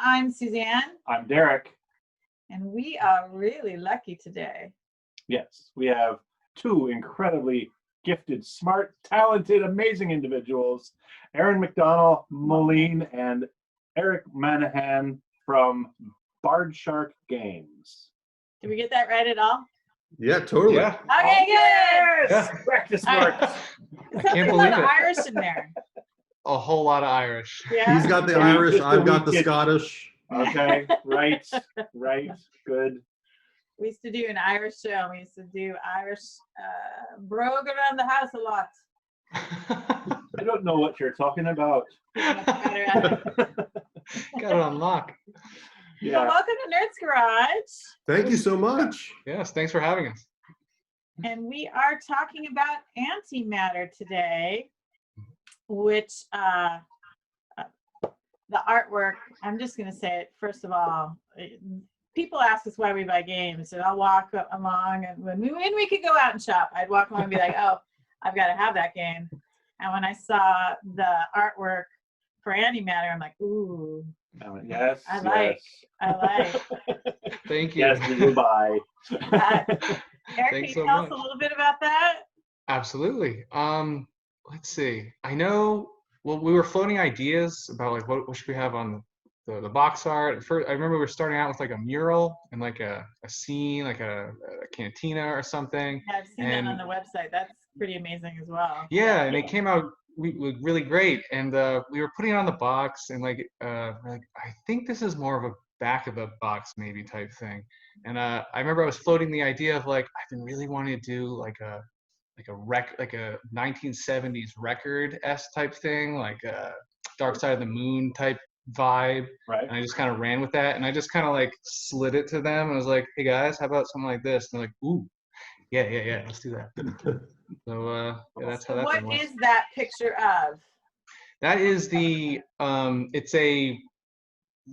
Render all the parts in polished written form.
I'm Suzanne. I'm Derek. And we are really lucky today. Yes, we have two incredibly gifted, smart, talented, amazing individuals, Aaron McDonell, Moline, and Eric Manahan from Bard Shark Games. Did we get that right at all? Yeah, totally. Okay, Yeah. good. Yes! Yeah. Practice works. Can't believe it. Irish in there. A whole lot of Irish. Yeah. He's got the Yeah, Irish, just a I've got wee the kid. Scottish. Okay, right, good. We used to do an Irish show. We used to do Irish brogue around the house a lot. I don't know what you're talking about. Got it on lock. Yeah. Well, welcome to Nerdz Garage. Thank you so much. Yes, thanks for having us. And we are talking about Antematter today, which the artwork, I'm just going to say it, first of all, people ask us why we buy games, and I'll walk along, and when we could go out and shop, I'd walk along and be like, oh, I've got to have that game. And when I saw the artwork for Antematter, I'm like, ooh. Yes. I like. Thank you. Yes, we will buy. Eric, can you so tell us much. a little bit about that? Absolutely. Let's see. I know. Well, we were floating ideas about like what should we have on the box art. First, I remember we were starting out with like a mural and like a scene, like a cantina or something. Yeah, I've seen that on the website. That's pretty amazing as well. Yeah, and it came out really great. And we were putting it on the box, and like I think this is more of a back of the box maybe type thing. And I remember I was floating the idea of like I've been really wanting to do like a 1970s record-esque type thing, like a Dark Side of the Moon type vibe. Right. And I just kind of ran with that, and I just kind of like slid it to them. I was like, hey guys, how about something like this? And they're like, ooh, yeah, let's do that. So yeah, that's how that What thing was. is that picture of? That is the it's a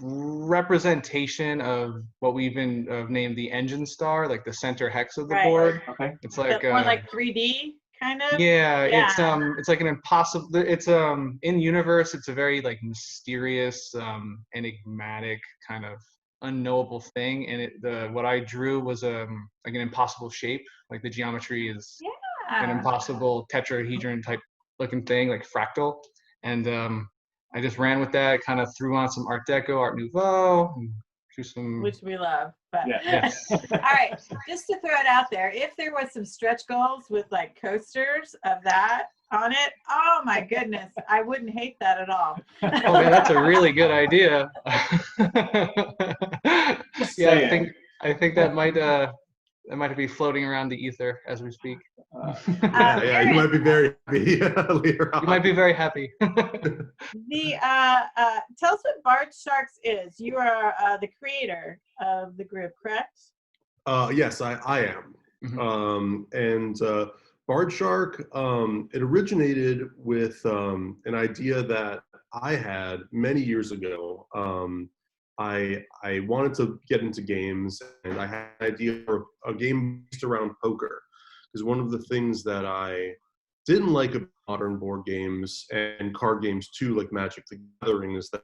representation of what we've been named the engine star, like the center hex of the board. Okay. It's like More like 3D kind of. yeah, it's like an impossible. It's in universe. It's a very like mysterious, enigmatic kind of unknowable thing, and what I drew was like an impossible shape. Like the geometry is an impossible tetrahedron type looking thing, like fractal, and I just ran with that, kind of threw on some Art Deco, Art Nouveau, and drew some. Which we love. But Yes. all right, just to throw it out there, if there was some stretch goals with like coasters of that on it, oh my goodness, I wouldn't hate that at all. Oh man, that's a really good idea. Yeah, I think that might be floating around the ether as we speak. Yeah, you might be very happy later on. You might be very happy. Tell us what Bard Sharks is. You are the creator of the group, correct? Yes, I am. Mm-hmm. And Bard Shark, it originated with an idea that I had many years ago. I wanted to get into games, and I had an idea for a game based around poker. Because one of the things that I didn't like about modern board games and card games too, like Magic the Gathering, is that,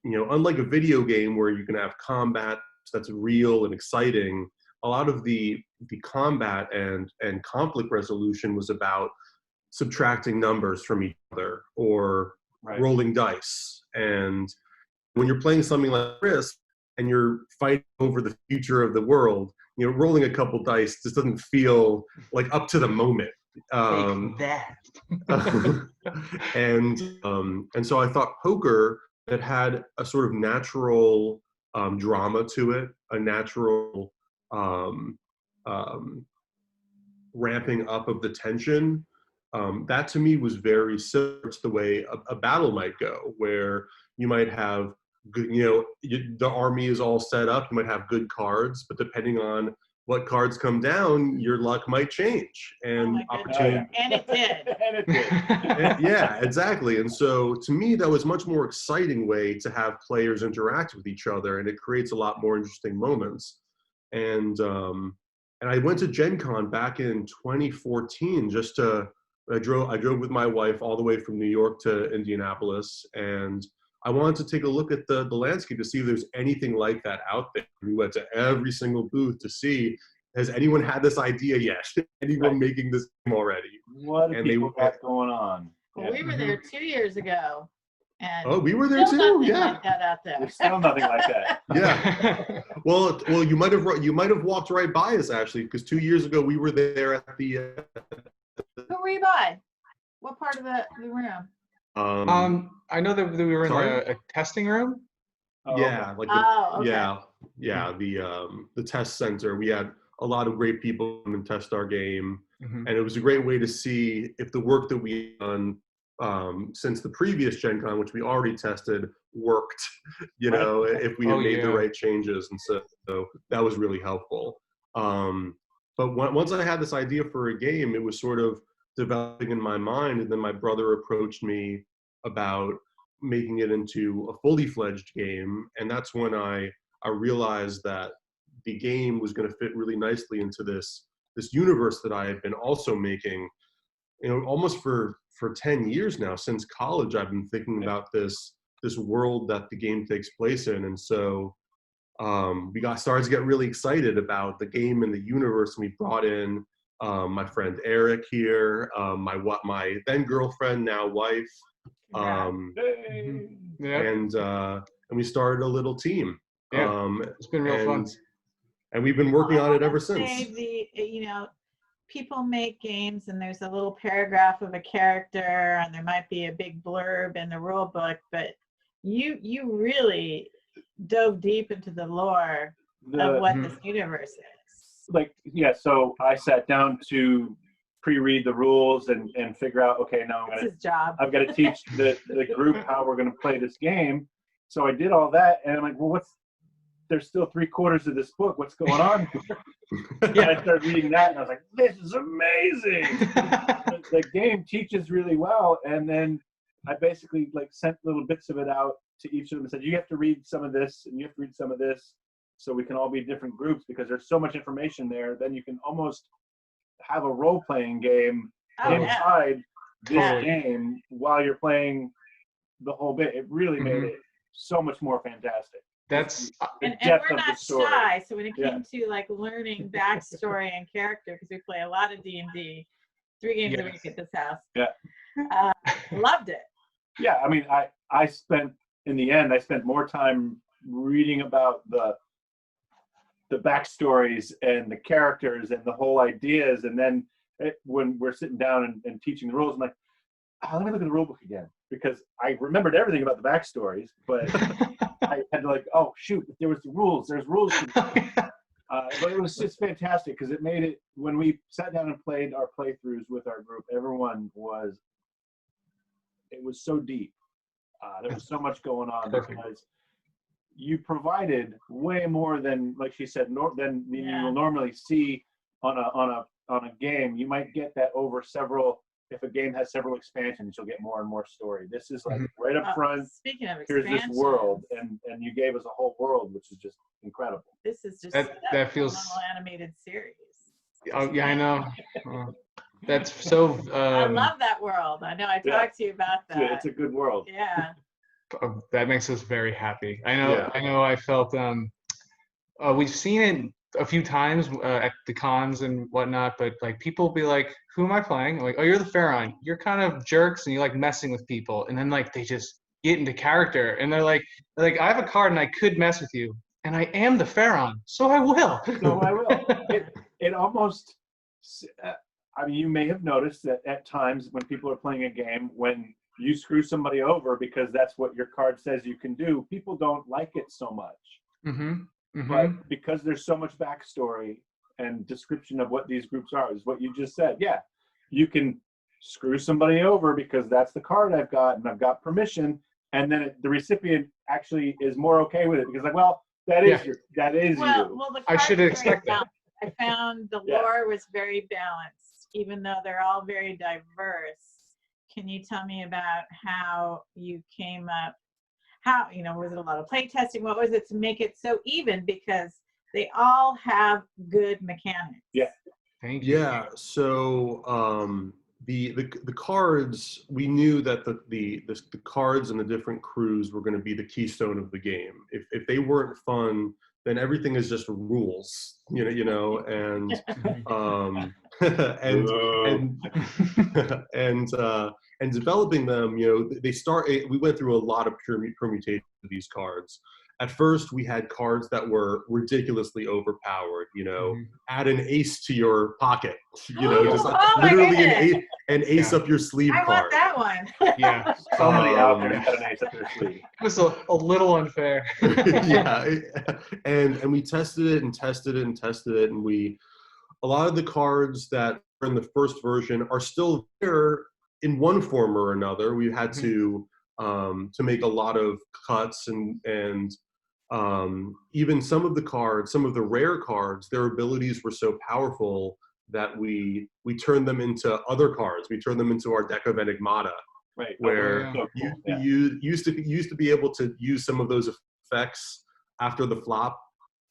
you know, unlike a video game where you can have combat that's real and exciting, a lot of the combat and conflict resolution was about subtracting numbers from each other or rolling dice. And when you're playing something like Risk and you're fighting over the future of the world, you know, rolling a couple dice just doesn't feel like up to the moment. And so I thought poker that had a sort of natural drama to it, a natural ramping up of the tension. That to me was very similar to the way a battle might go, where you might have good, you know, the army is all set up, you might have good cards, but depending on what cards come down, your luck might change, and opportunity. And it did. And it did. Yeah, exactly. And so to me, that was a much more exciting way to have players interact with each other, and it creates a lot more interesting moments. And I went to Gen Con back in 2014 just to, I drove with my wife all the way from New York to Indianapolis, and I wanted to take a look at the landscape to see if there's anything like that out there. We went to every single booth to see, has anyone had this idea yet? Anyone making this game already? What do people got going on? Well, we were there 2 years ago, and Oh, we were there too. nothing Yeah. like that out there. There's still nothing like that. Yeah. Well, you might have walked right by us actually, because 2 years ago we were there at the. Who were you by? What part of the room? I know that we were in Sorry? a testing room. Yeah, like okay. the test center. We had a lot of great people come and test our game, Mhm. and it was a great way to see if the work that we done since the previous Gen Con, which we already tested, worked. You know, if we had made the right changes, and so that was really helpful. But once I had this idea for a game, it was sort of developing in my mind, and then my brother approached me about making it into a fully fledged game, and that's when I realized that the game was going to fit really nicely into this universe that I had been also making, you know, almost for 10 years now. Since college, I've been thinking about this world that the game takes place in, and so we started to get really excited about the game and the universe. And we brought in my friend Eric here, my then girlfriend, now wife, and we started a little team. It's been real fun. And we've been working on it ever since. People make games and there's a little paragraph of a character and there might be a big blurb in the rule book, but you really dove deep into the lore of what this universe is. So I sat down to pre-read the rules and figure out, okay, now That's his job. I've got to teach the group how we're going to play this game. So I did all that, and I'm like, well, there's still 3/4 of this book. What's going on here? And I started reading that, and I was like, this is amazing. The game teaches really well, and then I basically sent little bits of it out to each of them and said, you have to read some of this, and you have to read some of this, so we can all be different groups, because there's so much information there. Then you can almost have a role-playing game inside this game while you're playing the whole bit. It really made it so much more fantastic. And we're not shy, so when it came to learning backstory and character, because we play a lot of D&D, 3 games a week at this house. Loved it. Yeah, I mean, I spent more time reading about the backstories and the characters and the whole ideas, and then when we're sitting down and teaching the rules, I'm like, let me look at the rule book again, because I remembered everything about the backstories, but I had to oh shoot, there's rules. But it was just fantastic, because it made it, when we sat down and played our playthroughs with our group, it was so deep. There was so much going on, because you provided way more than, like she said, than you will normally see on a game. You might get that over several. If a game has several expansions, you'll get more and more story. This is right up front. Speaking of here's this world, and you gave us a whole world, which is just incredible. This is just that feels a animated series. Oh yeah, I know. That's so. I love that world. I know. I talked to you about that. It's a good world. Yeah. That makes us very happy. I know. I know. I felt. We've seen it a few times at the cons and whatnot, but people will be like, who am I playing? I'm like, oh, you're the Pharaoh. You're kind of jerks and you like messing with people. And then they just get into character and they're like, I have a card and I could mess with you. And I am the Pharaoh, so I will. It almost, I mean, you may have noticed that at times when people are playing a game, when you screw somebody over because that's what your card says you can do, people don't like it so much. But because there's so much backstory and description of what these groups are, is what you just said. Yeah, you can screw somebody over because that's the card I've got and I've got permission, and then the recipient actually is more okay with it because that is you. Well, I should expect that. I found the lore was very balanced, even though they're all very diverse. Can you tell me about how you came up? How, was it a lot of play testing? What was it to make it so even? Because they all have good mechanics. Yeah. Thank you. Yeah. So the cards, we knew that the cards and the different crews were going to be the keystone of the game. If they weren't fun, then everything is just rules, and and developing them, we went through a lot of permutations of these cards. At first, we had cards that were ridiculously overpowered. Add an ace to your pocket. Just literally an ace up your sleeve I card. want that one. Yeah. Somebody out there had an ace up their sleeve. It was a little unfair. Yeah, and we tested it and tested it and tested it, and a lot of the cards that were in the first version are still there in one form or another. We had to make a lot of cuts and even some of the rare cards, their abilities were so powerful that we turned them into other cards. We turned them into our deck of Enigmata, right? Where you used to be able to use some of those effects after the flop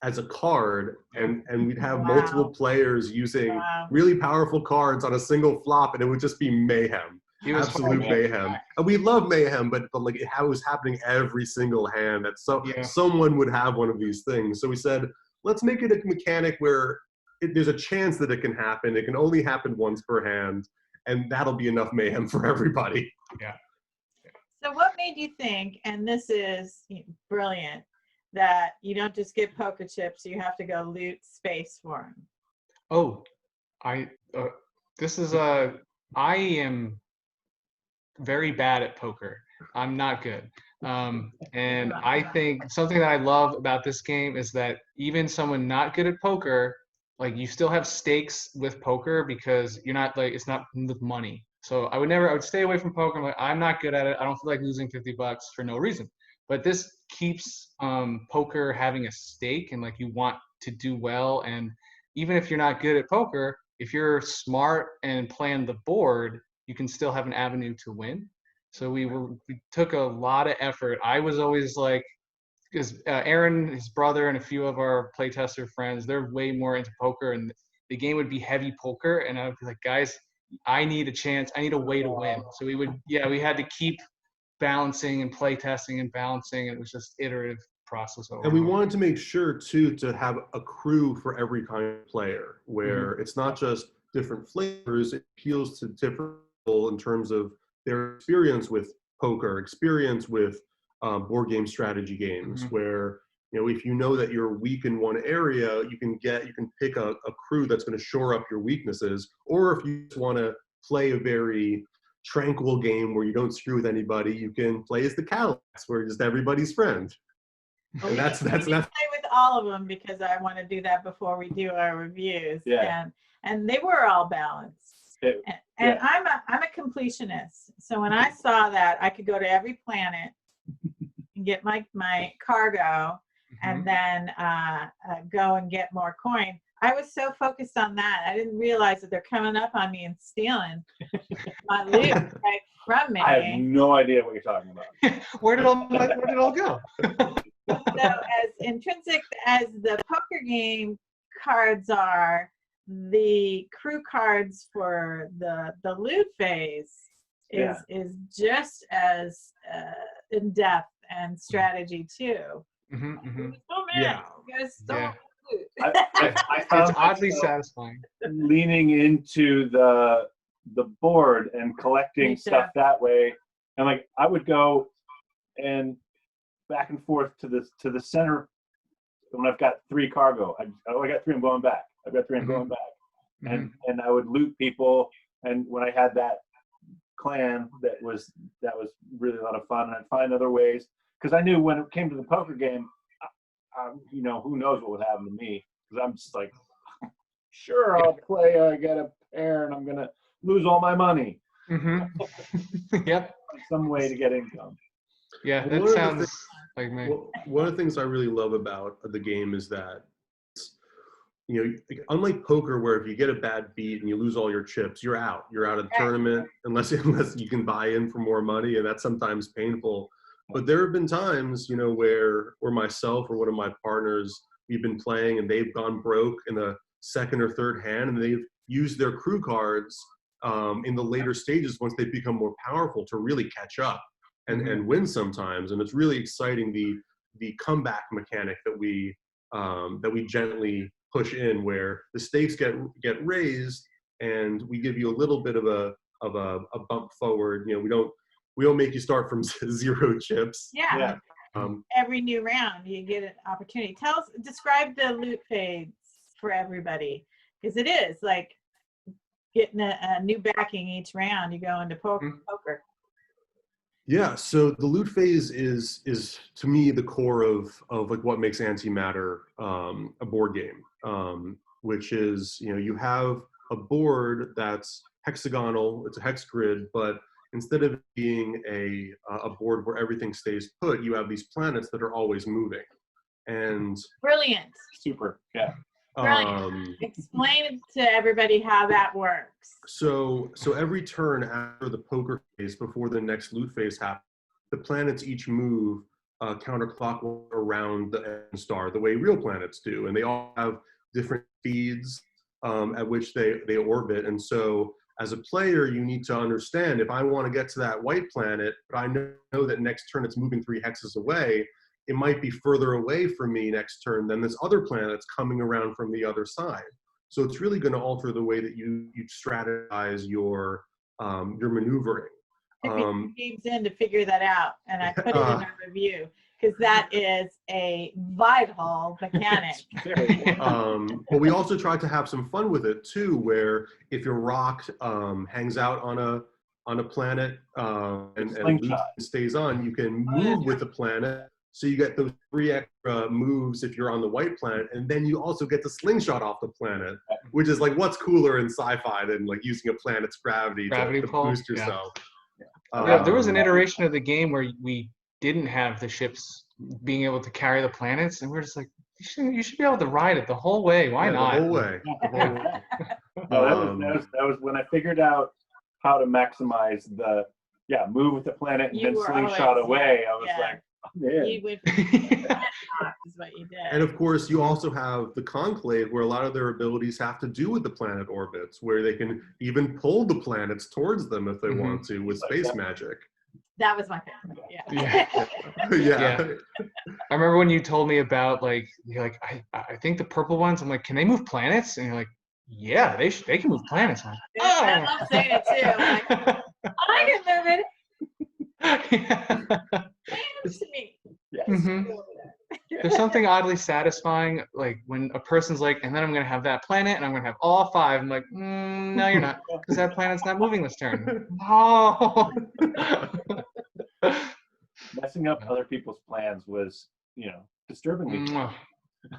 as a card, and we'd have multiple players using really powerful cards on a single flop, and it would just be mayhem. Absolute mayhem. And we love mayhem, but like it was happening every single hand that someone would have one of these things. So we said, let's make it a mechanic where there's a chance that it can happen. It can only happen once per hand, and that'll be enough mayhem for everybody. Yeah. So what made you think, and this is brilliant, that you don't just get poker chips, you have to go loot space for them? Oh, I am very bad at poker. I'm not good. And I think something that I love about this game is that even someone not good at poker, like you still have stakes with poker because you're not like, it's not with money. So I would stay away from poker. I'm like, I'm not good at it. I don't feel like losing $50 for no reason. But this keeps poker having a stake, and like you want to do well. And even if you're not good at poker, if you're smart and plan the board, you can still have an avenue to win. So we took a lot of effort. I was always like, because Aaron, his brother, and a few of our playtester friends, they're way more into poker, and the game would be heavy poker. And I would be like, guys, I need a chance. I need a way to win. So we had to keep balancing and playtesting and balancing. And it was just iterative process overall. And we wanted to make sure too to have a crew for every kind of player, where it's not just different flavors. It appeals to different people in terms of their experience with poker, experience with board game strategy games, where if you know that you're weak in one area, you can pick a crew that's going to shore up your weaknesses. Or if you just want to play a very tranquil game where you don't screw with anybody, you can play as the Cadillacs, where you're just everybody's friend. And that's play with all of them, because I want to do that before we do our reviews. And they were all balanced. And I'm a completionist. So when I saw that I could go to every planet and get my cargo, and then go and get more coin, I was so focused on that, I didn't realize that they're coming up on me and stealing my loot right from me. I have no idea what you're talking about. Where did it all go? So as intrinsic as the poker game cards are, the crew cards for the loot phase is just as in depth and strategy too. I found it's oddly satisfying. Leaning into the board and collecting stuff that way, and like I would go and back and forth to the center when I've got 3 cargo. I got 3. I'm going back. I've got 3. I'm going back, and I would loot people. And when I had that clan, that was really a lot of fun. And I'd find other ways, because I knew when it came to the poker game, who knows what would happen to me, because I'm just like, sure, I'll play. I get a pair, and I'm gonna lose all my money. Yep. Some way to get income. Yeah, that sounds like me. One of the things I really love about the game is that, unlike poker, where if you get a bad beat and you lose all your chips, you're out. You're out of the tournament unless you can buy in for more money, and that's sometimes painful. But there have been times, where myself or one of my partners, we've been playing and they've gone broke in the second or third hand, and they've used their crew cards in the later stages once they become more powerful to really catch up and win sometimes. And it's really exciting the comeback mechanic that we gently push in, where the stakes get raised and we give you a little bit of a bump forward. You know, we don't make you start from 0 chips. Yeah. Every new round you get an opportunity. Describe the loot phase for everybody, because it is like getting a new backing each round. You go into poker. Yeah, so the loot phase is to me the core of like what makes Antematter a board game, which is, you know, you have a board that's hexagonal, it's a hex grid, but instead of being a board where everything stays put, you have these planets that are always moving. And brilliant. Super, yeah. Brilliant. Explain to everybody how that works. So every turn after the poker phase, before the next loot phase happens, the planets each move counterclockwise around the end star, the way real planets do, and they all have different speeds at which they orbit. And so as a player, you need to understand, if I want to get to that white planet, but I know that next turn it's moving 3 hexes away, it might be further away from me next turn than this other planet that's coming around from the other side. So it's really going to alter the way that you strategize your maneuvering. Took me games in to figure that out, and I put it in a review, because that is a vital mechanic. But we also tried to have some fun with it too, where if your rock hangs out on a planet and stays on, you can move with the planet. So you get those 3 extra moves if you're on the white planet, and then you also get to slingshot off the planet, which is like, what's cooler in sci-fi than like using a planet's gravity to boost yourself. Yeah, there was an iteration of the game where we didn't have the ships being able to carry the planets, and we're just like, you should be able to ride it the whole way. Why not? The whole way. No, that was when I figured out how to maximize the move with the planet and then slingshot away. I was like, yeah. You would is what you did. And of course, you also have the Conclave, where a lot of their abilities have to do with the planet orbits, where they can even pull the planets towards them if they want to with space magic. That was my favorite. Yeah. I remember when you told me about, like, you're like, I think the purple ones, I'm like, can they move planets? And you're like, yeah, they can move planets. I'm like, I love saying it too. Like, I can move it. To me. Yes. There's something oddly satisfying, like when a person's like, and then I'm going to have that planet and I'm going to have all 5. I'm like, no, you're not, because that planet's not moving this turn. Oh. Messing up other people's plans was, disturbing me.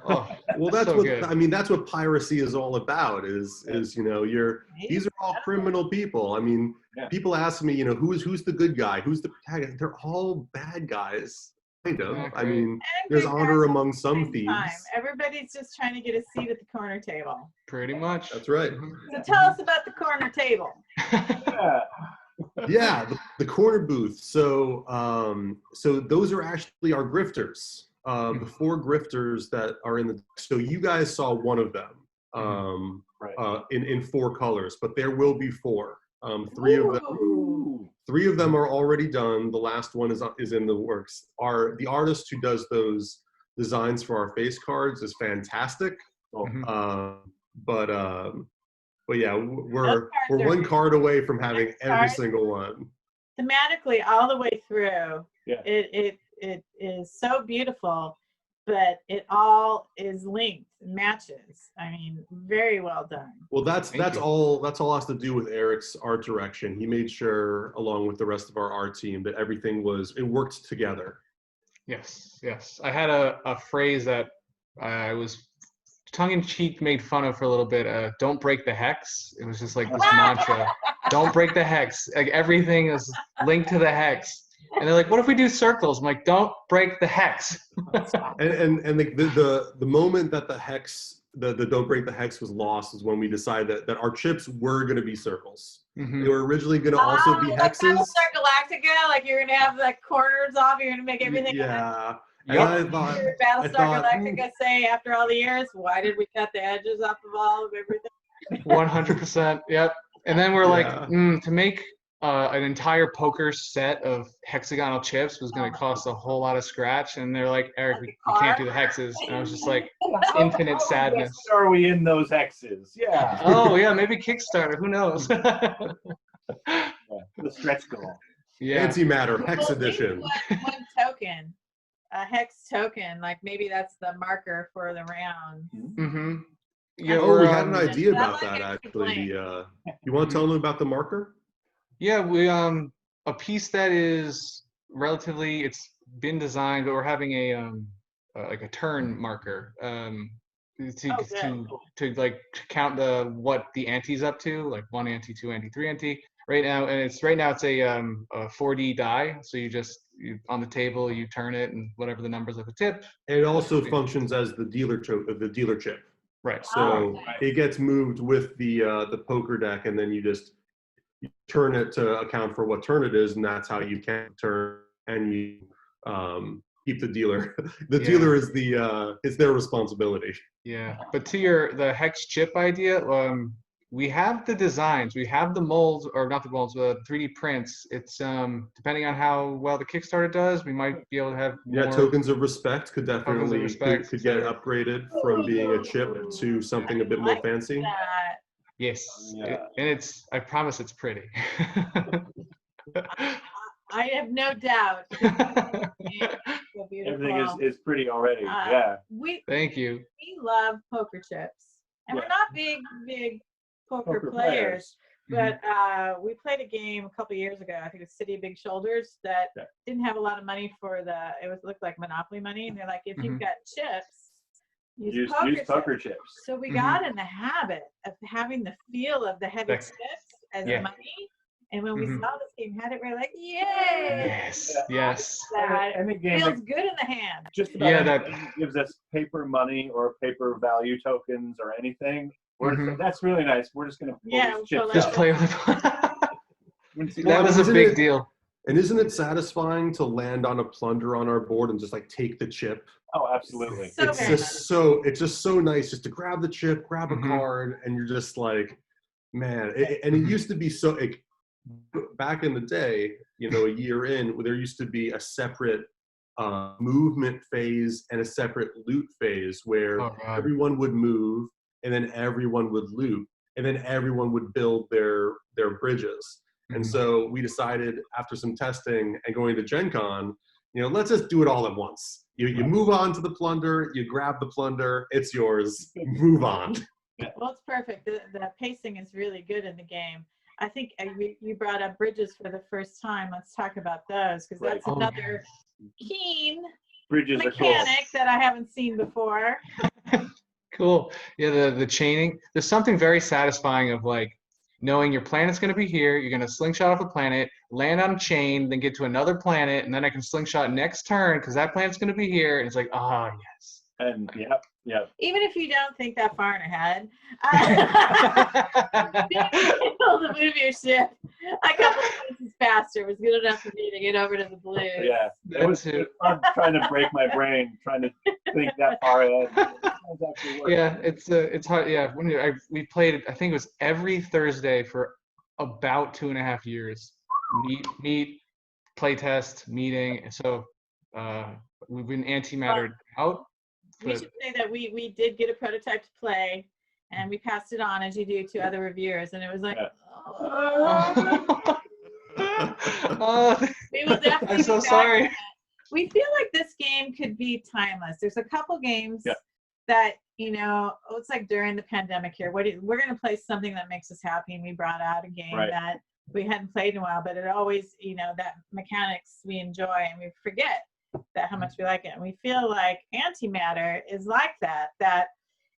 Oh, well, that's so what good. I mean. That's what piracy is all about. Is these are all criminal people. I mean, people ask me, who's the good guy, who's the protagonist? They're all bad guys, kind of. I mean, there's honor among some thieves. Everybody's just trying to get a seat at the corner table. Pretty much. That's right. So tell us about the corner table. The corner booth. So those are actually our grifters. The 4 grifters that are in the, so you guys saw one of them in 4 colors, but there will be 4. 3 of them are already done. The last one is in the works. The artist who does those designs for our face cards is fantastic. But yeah, we're 1 card away from having every single one. Thematically, all the way through, it is so beautiful, but it all is linked, matches. I mean, very well done. Well, that's all has to do with Eric's art direction. He made sure, along with the rest of our art team, that everything worked together. Yes. I had a phrase that I was tongue-in-cheek made fun of for a little bit. Don't break the hex. It was just like this mantra. Don't break the hex. Like, everything is linked to the hex. And they're like, what if we do circles? I'm like, don't break the hex. and the moment that the hex, the don't break the hex was lost is when we decided that our chips were going to be circles. They were originally going to also be hexes. Like Battlestar Galactica, like you're going to have the corners off, you're going to make everything. Yeah. And I thought Battlestar Galactica say, after all the years, why did we cut the edges off of all of everything? 100%. Yep. And then we're like, Yeah. to make an entire poker set of hexagonal chips was going to cost a whole lot of scratch. And they're like, Eric, Like a we can't car? do the hexes. And I was just like, How infinite sadness. invested are we in those X's? Yeah. Oh, yeah, maybe Kickstarter. Who knows? Yeah, the stretch goal. Yeah. Antimatter Hex Well, maybe Edition. one token, a hex token, like maybe that's the marker for the round. Mm-hmm. Yeah, Oh, we're, we had an idea Not about like that a actually. complaint. You want to tell them about the marker? Yeah, we a piece that is relatively, it's been designed, but we're having a like a turn marker to Oh, good. to like count what the ante's up to, like 1 ante, 2 ante, 3 ante right now, and it's a 4D die, so you on the table you turn it and whatever the numbers at the tip. It also functions as the dealer chip. Right. So Oh, nice. it gets moved with the poker deck, and then you turn it to account for what turn it is, and that's how you can turn, and you keep the dealer. The dealer is it's their responsibility. Yeah, but to the hex chip idea, we have the designs, we have the molds, or not the molds, 3D prints. It's depending on how well the Kickstarter does, we might be able to have more. Yeah, tokens of respect could definitely respect, could get upgraded from being a chip to something a bit more Like fancy. that. Yes, Yeah. and I promise it's pretty. I have no doubt. So beautiful. Everything is pretty already. Yeah. Thank you. We love poker chips, and we're not big poker players. But we played a game a couple years ago. I think it's City of Big Shoulders that didn't have a lot of money for looked like Monopoly money, and they're like, if you've got chips, use poker chips. So we got in the habit of having the feel of the heavy chips as money. And when we saw this game had it, we were like, yay! Yes. Any game Feels good in the hand. Just about anything that gives us paper money or paper value tokens or anything. That's really nice. We're just going to pull these chips just out. play with it. That was a Isn't big it- deal. And isn't it satisfying to land on a plunder on our board and just like take the chip? Oh, absolutely. So It's very just so nice just to grab the chip, grab a card, and you're just like, man. And it used to be so. Back in the day, a year in, there used to be a separate movement phase and a separate loot phase where everyone would move and then everyone would loot and then everyone would build their bridges. And so we decided after some testing and going to Gen Con, let's just do it all at once. You move on to the plunder, you grab the plunder, it's yours, move on. Well, it's perfect. The pacing is really good in the game. I think you brought up bridges for the first time. Let's talk about those, because that's another keen mechanic that I haven't seen before. Cool. Yeah, the chaining. There's something very satisfying of like knowing your planet's going to be here. You're going to slingshot off a planet, land on a chain, then get to another planet, and then I can slingshot next turn because that planet's going to be here. And it's like, yes. And Even if you don't think that far in ahead, being able to move your ship a couple places faster was good enough for me to get over to the Blues. Yeah, it was fun trying to break my brain, trying to think that far ahead. Yeah, it's hard. Yeah, we played, I think it was every Thursday for about 2.5 years. Meet, play test, meeting. So we've been antimattered out. We should say that we did get a prototype to play, and we passed it on, as you do, to other reviewers, and it was like, we will definitely. I'm so sorry. We feel like this game could be timeless. There's a couple games that it's like during the pandemic here. We're going to play something that makes us happy, and we brought out a game that we hadn't played in a while, but it always, that mechanics we enjoy, and we forget that how much we like it. And we feel like Antimatter is like that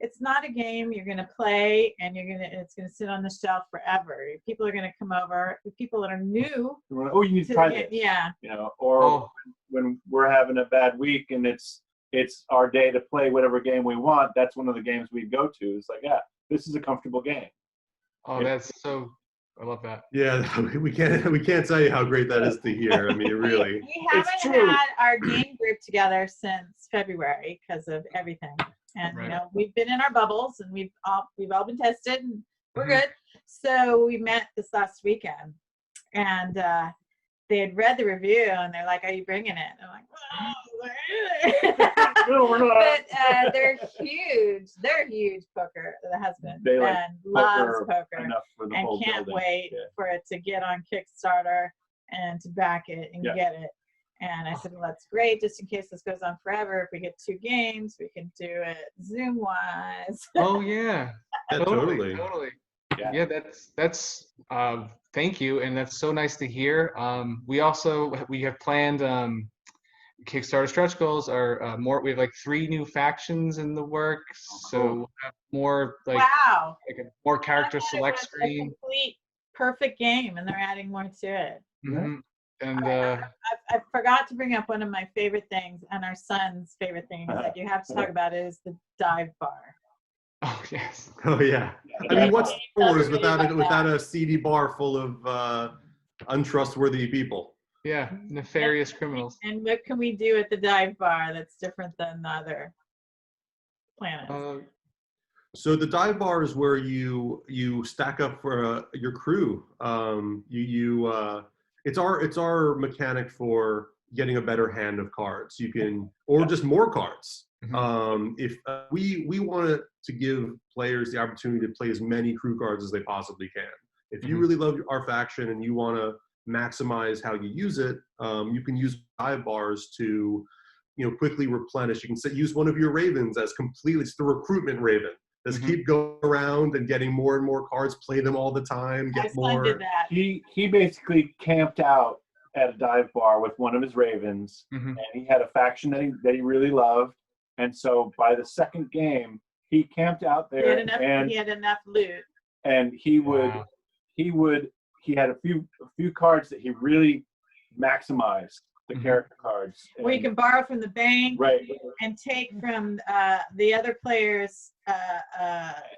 it's not a game you're going to play and it's going to sit on the shelf forever. People are going to come over, people that are new. Oh, you need to try this. Yeah. When we're having a bad week and it's our day to play whatever game we want, that's one of the games we go to. It's like, this is a comfortable game. I love that. Yeah, we can't tell you how great that is to hear. I mean, really. We haven't had our game group together since February because of everything, and we've been in our bubbles, and we've all been tested, and We're good. So we met this last weekend, and they had read the review, and they're like, "Are you bringing it?" And I'm like, "Oh, No, we're not. but they're huge. They're huge poker. The husband They like and loves poker, enough for the and whole can't building. wait for it to get on Kickstarter and to back it and Yeah. get it. And I said, well, that's great. Just in case this goes on forever, if we get 2 games, we can do it Zoom wise. Oh yeah. Yeah, totally. Yeah, that's thank you, and that's so nice to hear. We have planned Kickstarter stretch goals are more. We have like 3 new factions in the works, so we'll have more like Wow. like a more character I thought it select was screen. a complete perfect game, and they're adding more to it. Mhm. And I forgot to bring up one of my favorite things, and our son's favorite thing that you have to talk about is the dive bar. oh yes. Oh yeah. I mean, what's Star Wars without a seedy bar full of untrustworthy people? Yeah, nefarious criminals. And what can we do at the dive bar that's different than the other planets? So the dive bar is where you stack up for your crew. It's our mechanic for getting a better hand of cards. You can, or just more cards. If we want to give players the opportunity to play as many crew cards as they possibly can. If you really love our faction and you want to maximize how you use it, you can use dive bars to, quickly replenish. You can use one of your ravens as completely, it's the recruitment raven. Just keep going around and getting more and more cards, play them all the time, get more. Did that. He basically camped out at a dive bar with one of his ravens, and he had a faction that he really loved. And so by the second game, he camped out there, he had enough loot. And he had a few cards that he really maximized. The character cards. Where you can borrow from the bank, right, and take from the other player's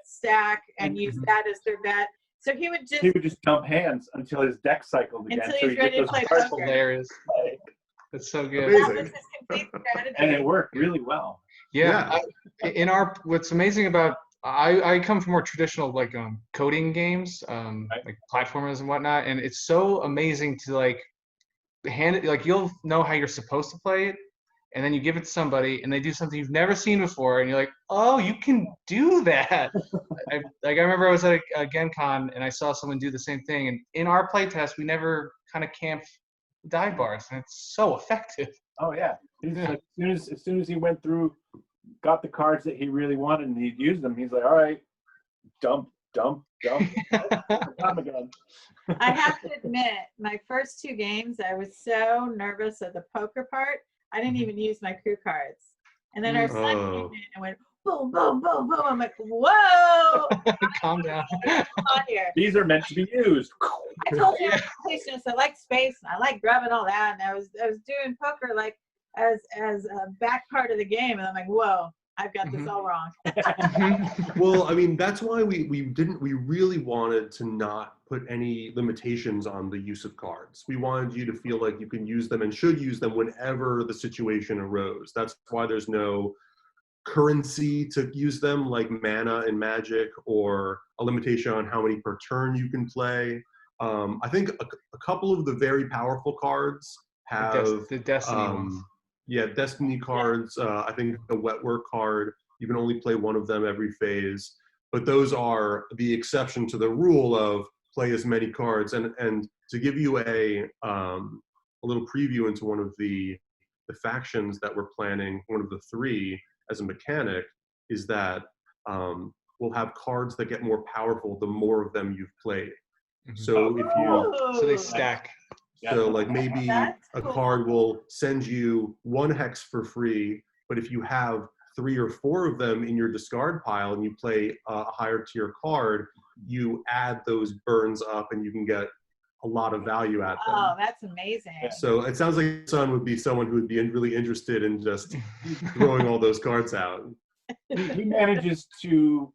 stack and use that as their bet. So he would just dump hands until his deck cycled again. Until he's ready to play That's poker. hilarious. That's so good. That was his complete strategy. And it worked really well. Yeah. What's amazing about I come from more traditional like coding games, like platformers and whatnot, and it's so amazing to like hand it, like you'll know how you're supposed to play it, and then you give it to somebody and they do something you've never seen before, and you're like, oh, you can do that. I remember I was at a Gen Con and I saw someone do the same thing, and in our playtest we never kind of camped dive bars, and it's so effective. Oh yeah. As soon as he went through, got the cards that he really wanted and he'd used them, he's like, all right, dump. I'm again. I have to admit, my first 2 games, I was so nervous at the poker part, I didn't even use my crew cards. And then our son came in and went boom, boom, boom, boom. I'm like, whoa! Calm down. These are meant to be used. I told you I like space and I like grabbing all that, and I was doing poker like as a back part of the game, and I'm like, whoa, I've got this all wrong. Well, I mean, that's why we really wanted to not put any limitations on the use of cards. We wanted you to feel like you can use them and should use them whenever the situation arose. That's why there's no currency to use them like mana in Magic, or a limitation on how many per turn you can play. I think a couple of the very powerful cards have the Destiny ones. Yeah, Destiny cards. I think the Wetwork card, you can only play one of them every phase. But those are the exception to the rule of play as many cards. And to give you a little preview into one of the factions that we're planning, one of the 3 as a mechanic, is that we'll have cards that get more powerful the more of them you've played. So if you... So they stack. So like maybe a card will send you 1 hex for free, but if you have 3 or 4 of them in your discard pile and you play a higher tier card, you add those burns up and you can get a lot of value at them. Oh, that's amazing. So it sounds like your son would be someone who would be really interested in just throwing all those cards out. He manages to...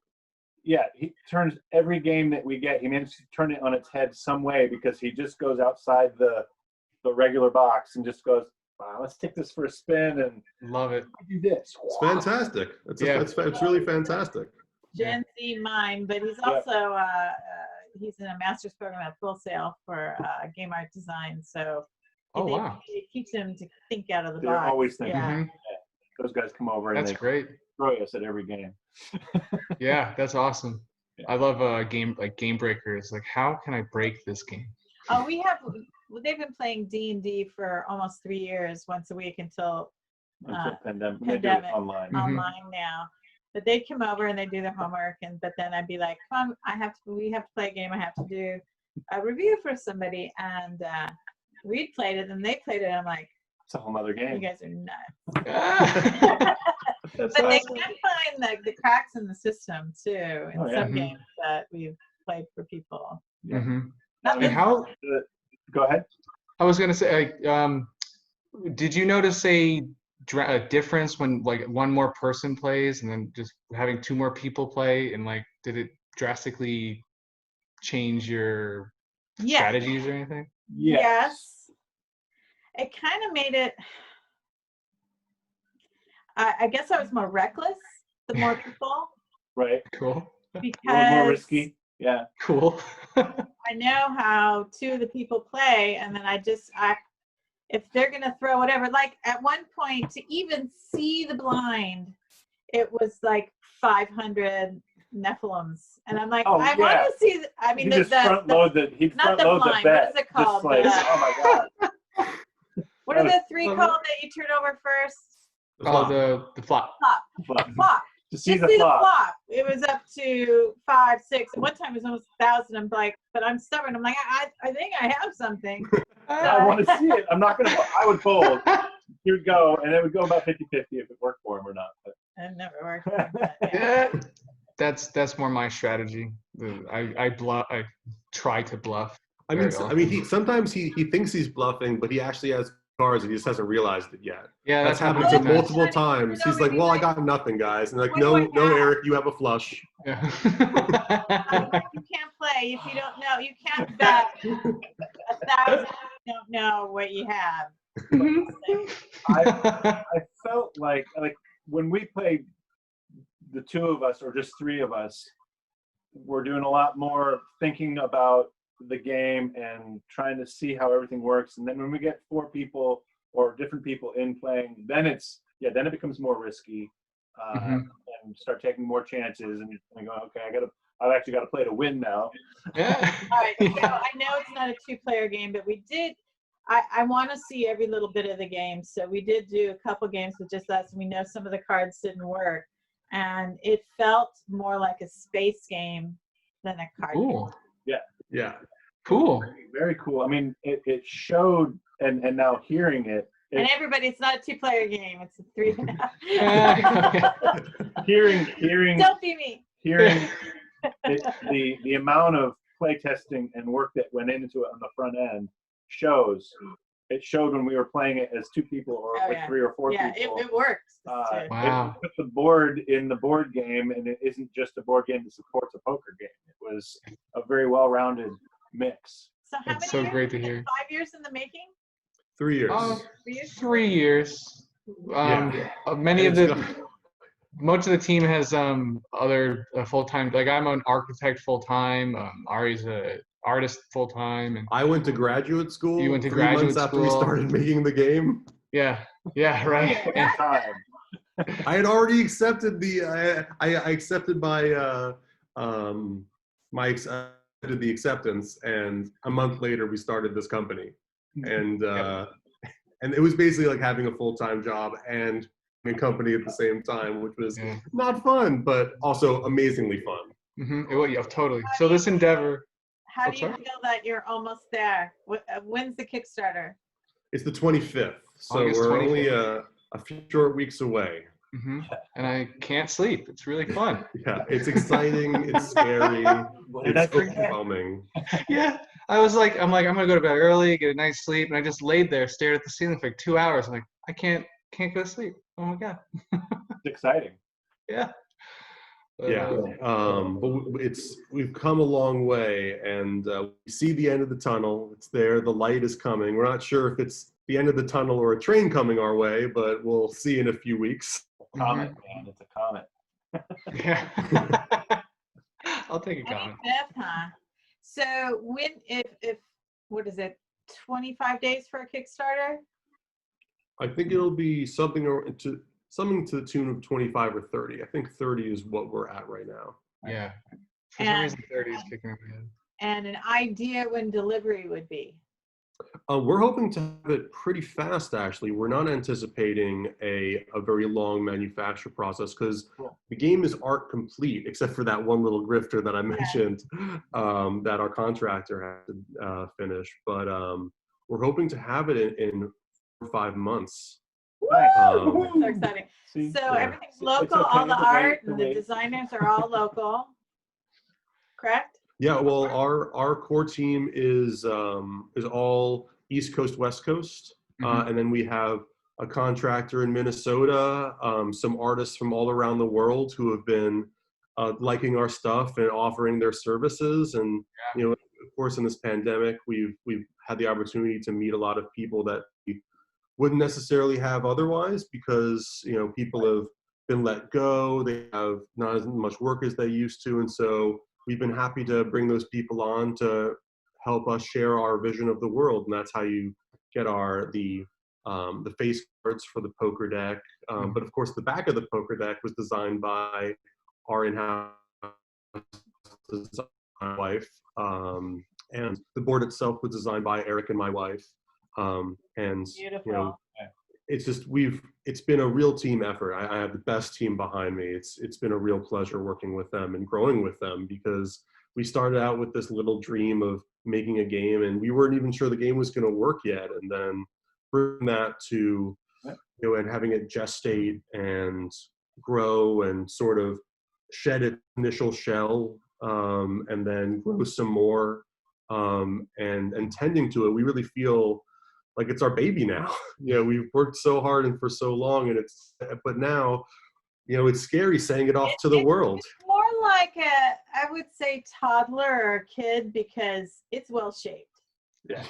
Yeah, he turns every game that we get, he manages to turn it on its head some way, because he just goes outside the regular box and just goes, wow, let's take this for a spin and love it. Do this. It's fantastic. It's really fantastic. Gen D&D mine, but he's also he's in a master's program at Full Sail for game art design. So they teach him to think out of the box. They're always thinking. Yeah. Mhm. Those guys come over and That's they great. destroy us at every game. Yeah, that's awesome. Yeah. I love game breakers. Like, how can I break this game? Oh, they've been playing D&D for almost 3 years, once a week until Pandemic. They do it pandemic. online. Online now. But they'd come over and they'd do their homework, but then I'd be like, come on, we have to play a game. I have to do a review for somebody. And we'd played it and they played it. I'm like, It's a whole other you game. guys are nuts. That's But they awesome. can find the cracks in the system too in Oh, yeah. some games that we've played for people. Mhm. Not And that- how? Go ahead. I was gonna say, did you notice a difference when like one more person plays and then just having two more people play, and like did it drastically change your Yes. strategies or anything? Yes. It kind of made it. I guess I was more reckless the more people Right. Cool. A because little more risky. Yeah. Cool. I know how two of the people play, and then if they're gonna throw whatever, like at one point to even see the blind, it was like 500 Nephilims, and I'm like, Oh, I yeah. want to see. I He mean, just front load the. He'd not front the load the blind, bet. what is it called? Just like, The- oh my god. what are the three called that you turn over first? Oh, the flop. Flop. To see Just the see flop. the flop. It was up to 5, 6. At one time it was almost 1,000. I'm like, but I'm stubborn. I'm like, I think I have something. I want to see it. I'm not gonna. I would fold. He would go, and it would go about 50-50 if it worked for him or not. But. It never worked. But, yeah. That's more my strategy. I bluff. I try to bluff. I mean, Very he sometimes he thinks he's bluffing, but he actually has cards and he just hasn't realized it yet. Yeah, That's happened happened to sometimes. multiple times. He's like, "Well, I got nothing, guys," and like, What "No, do I no, have?" Eric, you have a flush." Yeah. You can't play if you don't know. You can't bet 1,000 if you don't know what you have. I felt like when we played, the two of us or just three of us, we're doing a lot more thinking about the game and trying to see how everything works. And then when we get 4 people or different people in playing, then it becomes more risky and start taking more chances and go, okay, I've actually got to play to win now. Yeah. All right. So I know it's not a 2-player game, but we did. I want to see every little bit of the game. So we did do a couple games with just us. And we know some of the cards didn't work. And it felt more like a space game than a card game. Cool. Yeah. Cool. Very cool. I mean, it showed, and now hearing it. And everybody, it's not a 2-player game. It's a 3.5. Hearing Don't be me. hearing the amount of play testing and work that went into it on the front end shows. It showed when we were playing it as 2 people or Oh, with yeah. 3 or 4 Yeah, people. it works. Wow. It put the board in the board game, and it isn't just a board game that supports a poker game. It was a very well-rounded mix. So how That's many so years? great to Is it hear. 5 years in the making? 3 years. 3 years? 3 years. Many of most of the team has other full-time. Like I'm an architect full-time. Ari's a artist full-time, and I went to graduate school. You went to 3 graduate months after we school. started making the game. yeah, right. In time. I had already accepted I accepted my accepted the acceptance, and a month later we started this company, and it was basically like having a full-time job and a company at the same time, which was not fun, but also amazingly fun. Totally. So this endeavor. How do you feel that you're almost there? When's the Kickstarter? It's the 25th, so August we're 25th. only a few short weeks away. And I can't sleep. It's really fun. Yeah, it's exciting. It's scary. Did I It's forget? overwhelming. Yeah. I'm gonna go to bed early, get a nice sleep, and I just laid there, stared at the ceiling for like 2 hours. I'm like, I can't go to sleep. Oh my god. It's exciting. Yeah. Yeah, but we've come a long way, and we see the end of the tunnel. It's there. The light is coming. We're not sure if it's the end of the tunnel or a train coming our way, but we'll see in a few weeks. Comet, man. It's a comet. Yeah. I'll take a comment. 25th, huh? So when, if what is it, 25 days for a Kickstarter? I think it'll be something to the tune of 25 or 30. I think 30 is what we're at right now. Yeah. For some reason, 30 is kicking in my head. And an idea when delivery would be. We're hoping to have it pretty fast, actually. We're not anticipating a very long manufacture process because the game is art complete, except for that one little grifter that I mentioned that our contractor had to finish. But we're hoping to have it in 4 or 5 months. So exciting. See? So Yeah. everything's local, okay all the to wait, art to and the wait. designers are all local, correct? Yeah, well, our core team is all East Coast, West Coast, and then we have a contractor in Minnesota, some artists from all around the world who have been liking our stuff and offering their services. And you know, of course, in this pandemic, we've had the opportunity to meet a lot of people that we wouldn't necessarily have otherwise, because you know, people have been let go, they have not as much work as they used to, and so we've been happy to bring those people on to help us share our vision of the world. And that's how you get the face cards for the poker deck. But of course, the back of the poker deck was designed by our in-house wife. And the board itself was designed by Eric and my wife. And Beautiful. you know, it's just it's been a real team effort. I have the best team behind me. It's been a real pleasure working with them and growing with them, because we started out with this little dream of making a game and we weren't even sure the game was going to work yet. And then bring that to, you know, and having it gestate and grow and sort of shed its initial shell, and then grow some more, and tending to it, we really feel like it's our baby now. You know, we've worked so hard and for so long, and but now, you know, it's scary saying it off to the world. It's more like I would say toddler or a kid, because it's well shaped. Yeah.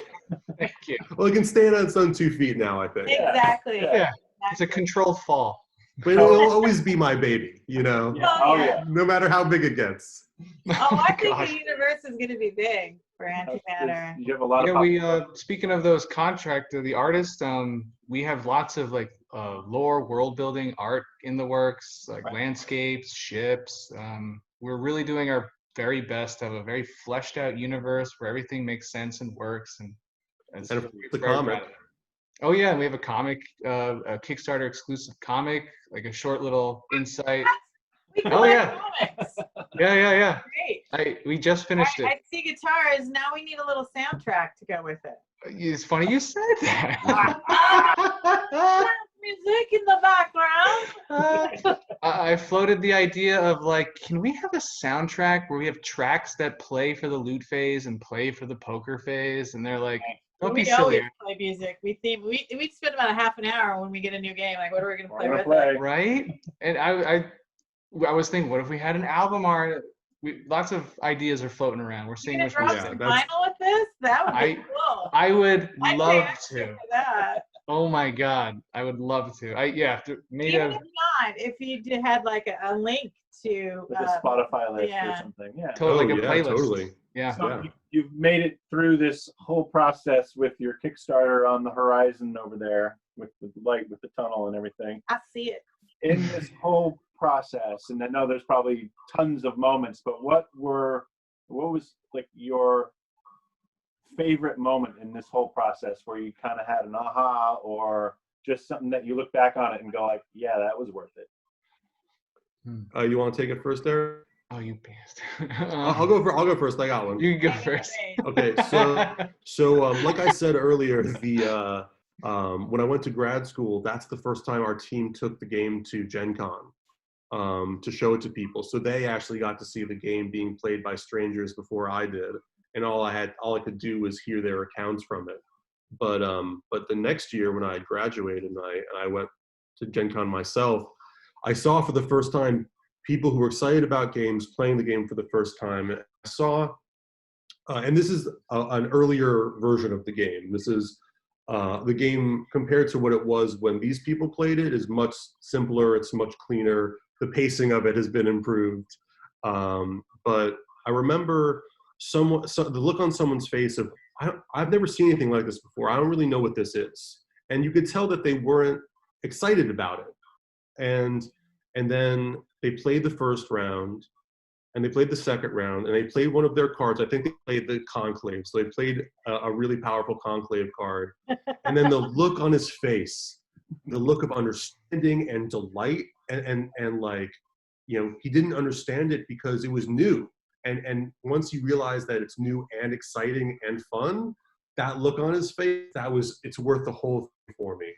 Thank you. Well, it can stand on its own 2 feet now, I think. Exactly. Yeah. It's a controlled fall. But it'll always be my baby, you know, Yeah. Oh, yeah. no matter how big it gets. Oh, I think Gosh. the universe is going to be big for Antematter. You have a lot of Yeah, we speaking of those contractor, the artists, we have lots of like lore, world building, art in the works, like landscapes, ships. We're really doing our very best to have a very fleshed out universe where everything makes sense and works. And And of course, the comic. Oh yeah, and we have a comic, a Kickstarter exclusive comic, like a short little insight. We Oh, collect yeah. comics. Yeah. Great. We just finished it. I see guitars. Now we need a little soundtrack to go with it. It's funny you said that. Music in the background. I floated the idea of like, can we have a soundtrack where we have tracks that play for the loot phase and play for the poker phase? And they're like, don't be We always silly, play music. We spend about a half an hour when we get a new game. Like, what are we going to play We're with gonna it? play. right? And I was thinking, what if we had an album art? Lots of ideas are floating around. We're You seeing gonna which drop ones. Yeah, some that's- vinyl with this? That would be cool. I would I'd pay love extra to. for that. Oh my God, I would love to. Maybe Even if not, if you had like a link to Like a Spotify list or yeah. something. Yeah. totally like a yeah, playlist. totally. Yeah. So Yeah. you've made it through this whole process with your Kickstarter on the horizon over there with the light, with the tunnel and everything. I see it. In this whole process, and I know there's probably tons of moments, but what was like your favorite moment in this whole process where you kind of had an aha, or just something that you look back on it and go like, yeah, that was worth it? You want to take it first, Eric? Oh, you bastard. I'll go first. I got one. You can go first. Okay, so like I said earlier, when I went to grad school, that's the first time our team took the game to Gen Con, to show it to people. So they actually got to see the game being played by strangers before I did, and all I could do was hear their accounts from it. But the next year when I graduated and I went to Gen Con myself, I saw for the first time people who were excited about games playing the game for the first time. I saw, and this is an earlier version of the game. This is the game compared to what it was when these people played it is much simpler. It's much cleaner. The pacing of it has been improved. But I remember the look on someone's face of, I've never seen anything like this before. I don't really know what this is. And you could tell that they weren't excited about it. And then they played the first round, and they played the second round, and they played one of their cards. I think they played the Conclave. So they played a really powerful Conclave card. And then the look on his face, the look of understanding and delight, and like, he didn't understand it because it was new. And once you realize that it's new and exciting and fun, that look on his face, it's worth the whole thing for me.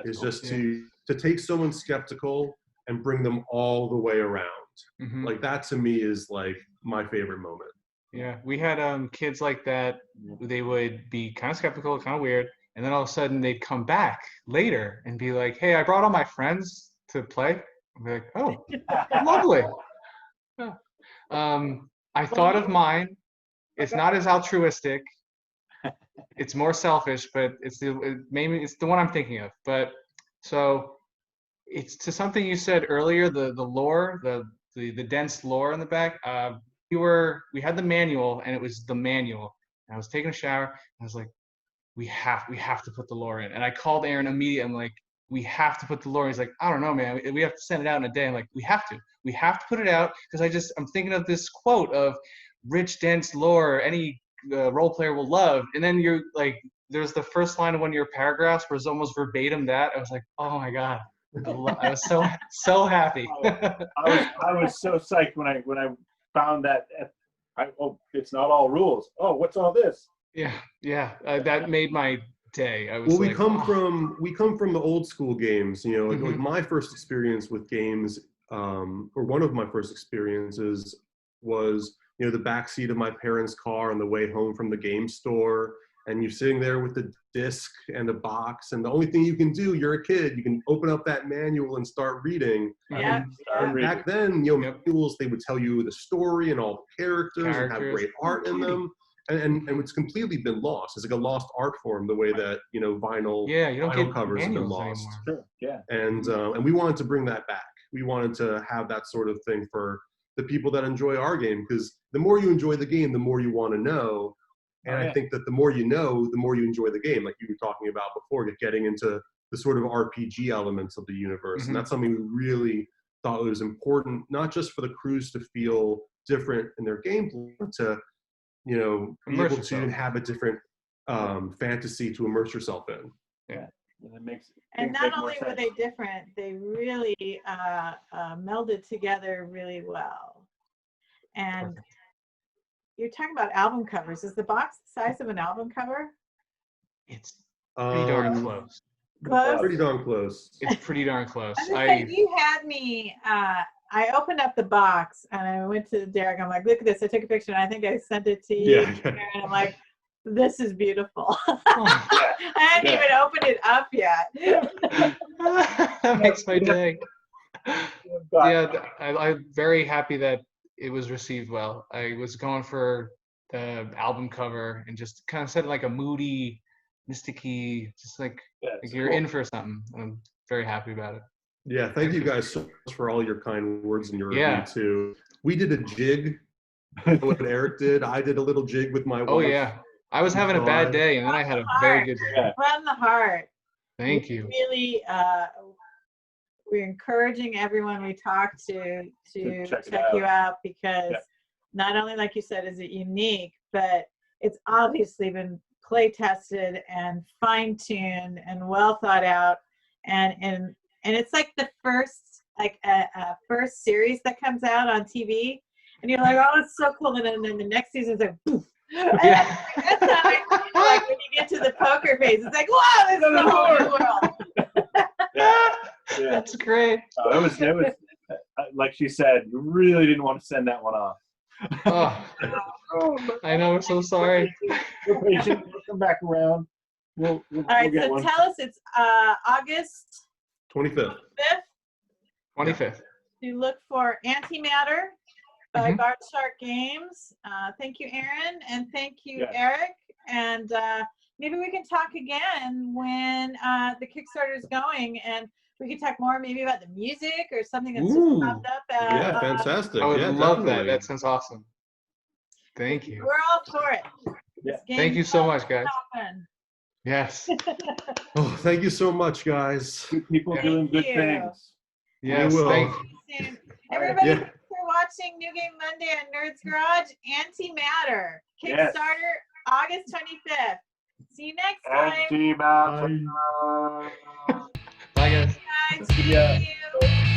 It's cool. Just to take someone skeptical and bring them all the way around. Mm-hmm. Like, that to me is like my favorite moment. Yeah, we had kids like that. They would be kind of skeptical, kind of weird, and then all of a sudden they'd come back later and be like, "Hey, I brought all my friends to play." I'd be like, "Oh, lovely." I thought of mine. It's not as altruistic. It's more selfish, but it's the one I'm thinking of. But so it's to something you said earlier, the lore, the dense lore in the back. We had the manual, and it was the manual. And I was taking a shower, and I was like, we have to put the lore in. And I called Aaron immediately. I'm like, we have to put the lore in. He's like, I don't know, man. We have to send it out in a day. I'm like, we have to put it out, because I'm thinking of this quote of rich, dense lore any role player will love. And then you're like, there's the first line of one of your paragraphs where it's almost verbatim that. I was like, oh my God. I was so happy. I was so psyched when I found that. It's not all rules. Oh, what's all this? Yeah. That made my day. I was we come from the old school games. Mm-hmm. Like my first experience with games, or one of my first experiences was the backseat of my parents' car on the way home from the game store. And you're sitting there with the disc and the box, and the only thing you can do, you're a kid, you can open up that manual and start reading. Yeah. And back then, manuals, they would tell you the story and all the characters and have great art in them. And it's completely been lost. It's like a lost art form, the way that vinyl covers have been lost. Sure. Yeah. And we wanted to bring that back. We wanted to have that sort of thing for the people that enjoy our game, because the more you enjoy the game, the more you want to know. And I think that the more you know, the more you enjoy the game, like you were talking about before, getting into the sort of RPG elements of the universe. Mm-hmm. And that's something we really thought was important, not just for the crews to feel different in their gameplay, but to, be able to have a different fantasy to immerse yourself in. Yeah. And not only were they different, they really melded together really well. And you're talking about album covers. Is the box the size of an album cover? It's pretty darn close. Close? Pretty darn close. It's pretty darn close. You had me, I opened up the box and I went to Derek. I'm like, look at this. I took a picture and I think I sent it to you. Yeah. And I'm like, this is beautiful. I hadn't even opened it up yet. That makes my day. Yeah, I'm very happy that it was received well. I was going for the album cover and just kind of said like a moody, mysticky, just like you're in for something. I'm very happy about it. Yeah, thank you guys so much for all your kind words and your review too. We did a jig. What Eric did, I did a little jig with my wife. Oh yeah, I was having a bad day and then I had a very good day. From the heart. Thank you. Really, we're encouraging everyone we talk to check you out, because not only, like you said, is it unique, but it's obviously been play tested and fine-tuned and well thought out, and it's like the first first series that comes out on TV, and you're like, oh, it's so cool, and then the next season's like, poof. Yeah. Like when you get to the poker phase, it's like, wow, this is a whole new world. Yeah. That's great. It was like she said, you really didn't want to send that one off. I know, I'm so sorry. We're patient. We'll come back around. All right, so tell us, it's August 25th. 25th. You look for Antematter by Guard Shark Games. Thank you, Aaron, and thank you, Eric. And maybe we can talk again when the Kickstarter is going, and we can talk more maybe about the music or something that's just popped up. Yeah, fantastic. I would love definitely. that. That sounds awesome. Thank you. We're all for it. Yeah. This Thank you game's so much, guys. happen. Yes. Oh, thank you so much, guys. Good people Thank doing good you. things. Yes. will. Thank Soon. Everybody, Yeah. thanks for watching New Game Monday on Nerdz Garage. Antimatter. Yes. Kickstarter, August 25th. See you next time. Antimatter. Bye, guys. Guys, Yeah. see you.